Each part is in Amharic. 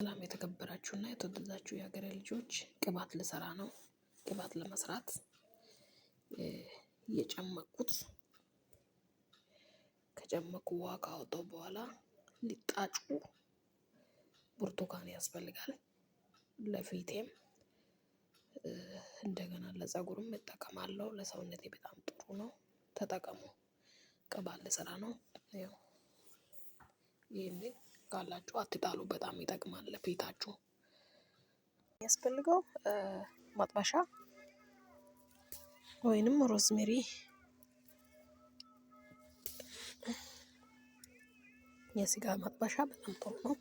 ሰላም የተከበራችሁና የተወደዳችሁ የሀገሬ ልጆች፣ ቅባት ልሰራ ነው። ቅባት ለመስራት የጨመቁት ከጨመቁ ውሃ ካወጣሁ በኋላ ሊጣጩ ብርቱካን ያስፈልጋል። ለፊቴም እንደገና ለፀጉርም እጠቀማለሁ። ለሰውነቴ በጣም ጥሩ ነው፣ ተጠቀሙ። ቅባት ልሰራ ነው። ይሄንን ካላችሁ አትጣሉ፣ በጣም ይጠቅማል ለፊታችሁ። የሚያስፈልገው መጥበሻ ወይንም ሮዝሜሪ፣ የስጋ መጥበሻ በጣም ጥሩ ነው።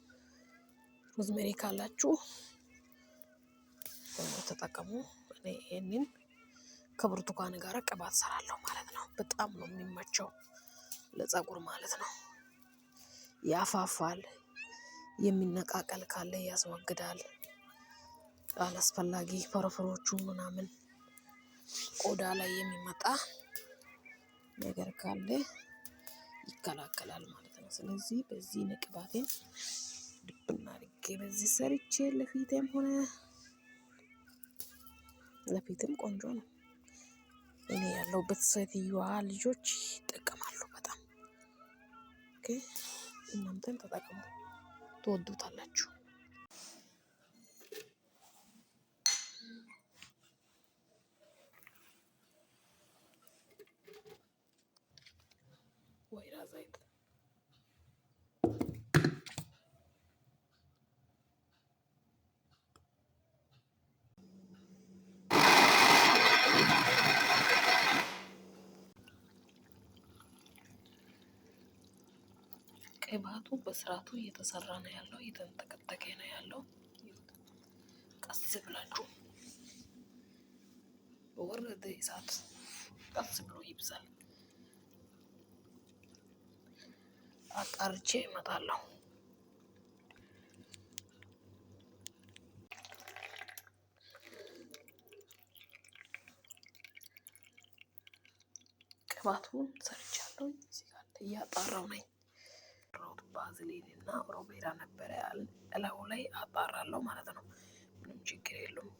ሮዝሜሪ ካላችሁ ተጠቀሙ። እኔ ይሄንን ከብርቱካን ጋር ቅባት ሰራለሁ ማለት ነው። በጣም ነው የሚመቸው ለፀጉር ማለት ነው። ያፋፋል፣ የሚነቃቀል ካለ ያስወግዳል። አላስፈላጊ ፎረፎሮቹ ምናምን ቆዳ ላይ የሚመጣ ነገር ካለ ይከላከላል ማለት ነው። ስለዚህ በዚህ ቅባቴን ድብና አድርጌ በዚህ ሰርቼ ለፊቴም ሆነ ለፊትም ቆንጆ ነው። እኔ ያለሁበት ሴትዮዋ ልጆች ይጠቀማሉ በጣም። ኦኬ፣ እናንተም ተጠቀሙ፣ ትወዱታላችሁ። ወይራ ዘይት ቅባቱ በስርዓቱ እየተሰራ ነው ያለው፣ እየተንተከተከ ነው ያለው። ቀስ ብላችሁ በወረደ እሳት ቀስ ብሎ ይብሳል። አጣርቼ እመጣለሁ። ቅባቱን ሰርቻለሁ። እዚህ ጋር እያጣራሁ ነኝ። ባዝሊን እና ሮቤራ ነበረ እላዩ ላይ አጣራለሁ ማለት ነው። ምንም ችግር የለውም።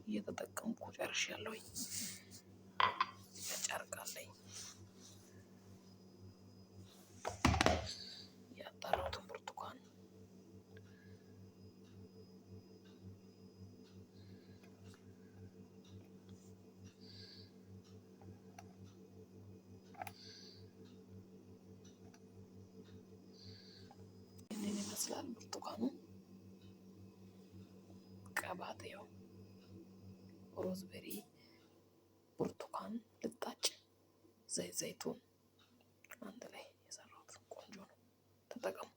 እየተጠቀምኩ ጨርሻለሁኝ። ጨርቅ አለኝ። ያጣራሁትን ብርቱካን ይመስላል። ብርቱካኑ ቅባት ያው ሮዝቤሪ፣ ብርቱካን ልጣጭ፣ ዘይቱን አንድ ላይ የሰራሁት ቆንጆ ነው። ተጠቀሙ።